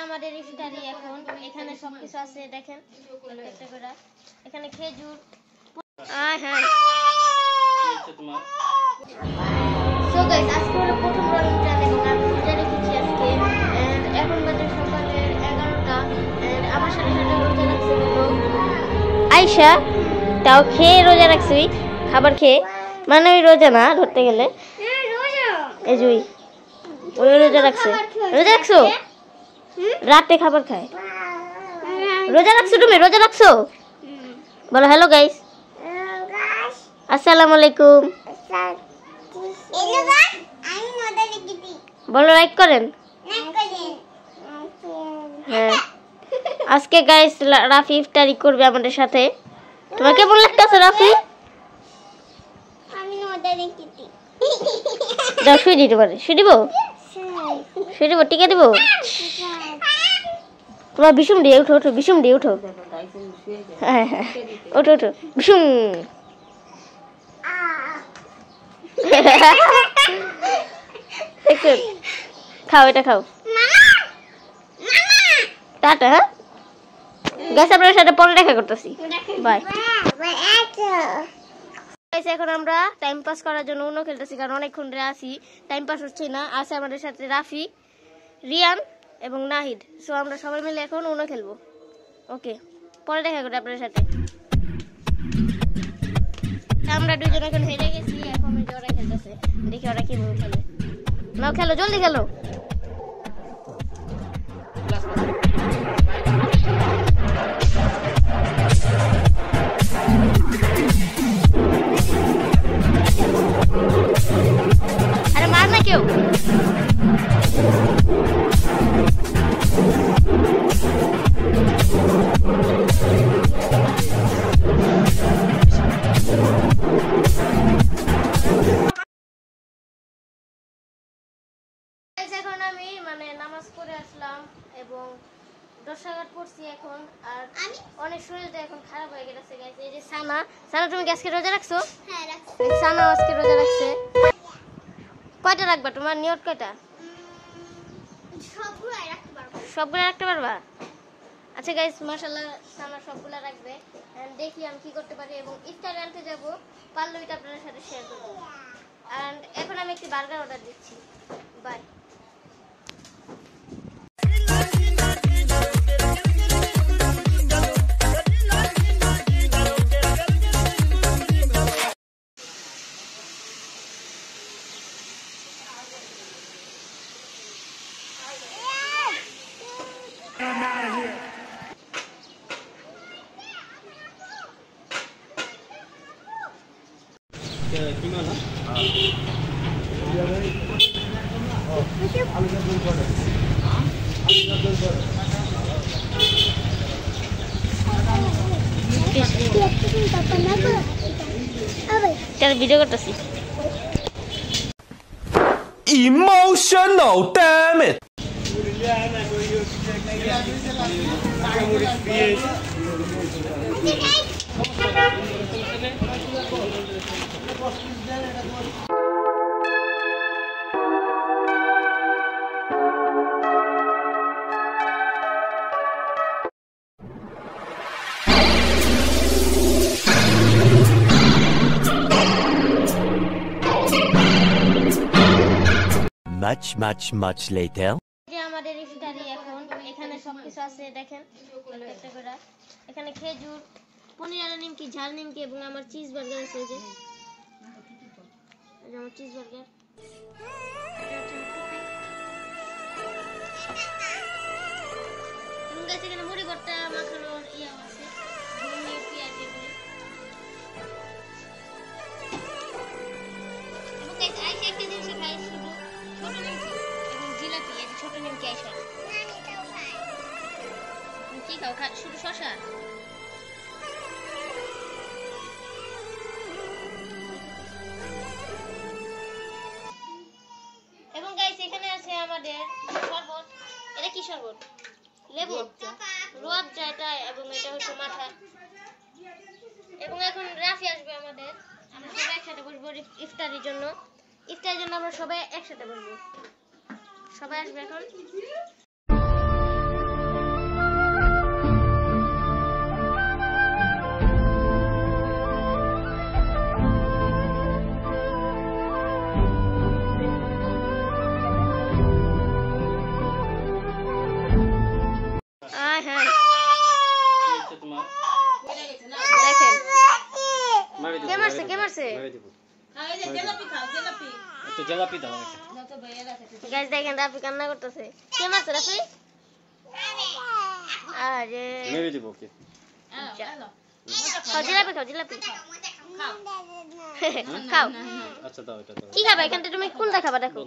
আমাদের ইফতারি এখন এখানে সবকিছু আছে দেখেন একটা করে এখানে খেজুর হ্যাঁ সো গাইস আজকে হলো প্রথম রমজান এবং আমি রোজা রেখেছি আজকে এন্ড এখন বাজে সকালের 11টা এন্ড আমার সাথে সাথে রোজা রাখছে হলো আয়েশা তাও খেয়ে রোজা রাখছি খাবার খেয়ে মানে ওই রোজা না ধরতে গেলে এই জুই ওই রোজা রাখছে রোজা রাখছো রাতে খাবার খায় রোজা রাখছো তুমি রোজা রাখছো বলো হ্যালো গাইস আসসালামু আলাইকুম বলো লাইক করেন হ্যাঁ আজকে গাইস রাফি ইফতারি করবে আমাদের সাথে তোমার কেমন লাগতেছে রাফি আমি ওটা রেখেছি দাও শুই দিতে পারে শুই দিব টিকা দিব তোমার বিষম দিয়ে উঠো বিষম দিয়ে উঠো হ্যাঁ ওঠো বিষম খাও এটা খাও টাটা হ্যাঁ গাছ আপনার সাথে পরে দেখা করতেছি বাই এখন আমরা টাইম পাস করার জন্য উনো খেলতেছি কারণ অনেকক্ষণ ধরে আসি টাইম পাস হচ্ছে না আছে আমাদের সাথে রাফি রিয়ান এবং নাহিদ সো আমরা সবাই মিলে এখন উনো খেলবো ওকে পরে দেখা করি আপনাদের সাথে আমরা দুজন এখন হেরে গেছি এখন ওরা খেলতেছে দেখি ওরা কিভাবে খেলে নাও খেলো জলদি খেলো আরে মার না কেউ এখন আমি মানে নামাজ পড়ে আসলাম এবং 10 রাকাত পড়ছি এখন আর অনেক শরীরটা এখন খারাপ হয়ে গেছে গাইস এই যে সানা তুমি কি আজকে রোজা রাখছো হ্যাঁ রাখছি সানা আজকে রোজা রাখছে কয়টা রাখবা তোমার নিয়ত কয়টা সবগুলা রাখতে পারবা আচ্ছা গাইস মাশাআল্লাহ সানা সবগুলা রাখবে এন্ড দেখি আমি কি করতে পারি এবং ইফতার আনতে যাব পারলে এটা আপনাদের সাথে শেয়ার করব এন্ড এখন আমি একটি বার্গার অর্ডার দিচ্ছি বাই Gimana? video করতেছি Emotional, damn it. Much later. আমাদের ইফতারি এখন এখানে সবকিছু আছে দেখেন একটা করে এখানে খেজুর পনির আর নিমকি ঝাল নিমকি এবং আমার চিজ বার্গার আছে যে আমার চিজ বার্গার এবং গাছে এখানে মুড়ি ভর্তা মাখানোর ইয়া আছে ধনে পেঁয়াজ এগুলো এবং গাইস আইসা একটা জিনিস খাই শুধু ছোট নিমকি এবং জিলাপি এই ছোট নিমকি আইসা কি খাও শুধু শসা এবং গাইস এখানে আছে আমাদের শরবত এটা কি শরবত লেবু রুয়াবজা এটা এবং এটা হচ্ছে মাঠা এবং এখন রাফি আসবে আমাদের আমরা সবাই একসাথে বসবো ইফতারির জন্য আমরা সবাই একসাথে বসবো সবাই আসবে এখন মারছে কে মারছে মেরে দিব এই যে জিলাপি খাও জিলাপি একটু জিলাপি দাও আমাকে দাও তো ভাইয়া আছে গাইস দেখেন রাফি কান্না করতেছে কে মারছে রাফি আরে মেরে দিব ওকে হ্যালো খাও জিলাপি খাও জিলাপি খাও খাও আচ্ছা দাও এটা দাও কি খাবা এখান থেকে তুমি কোনটা খাবা দেখো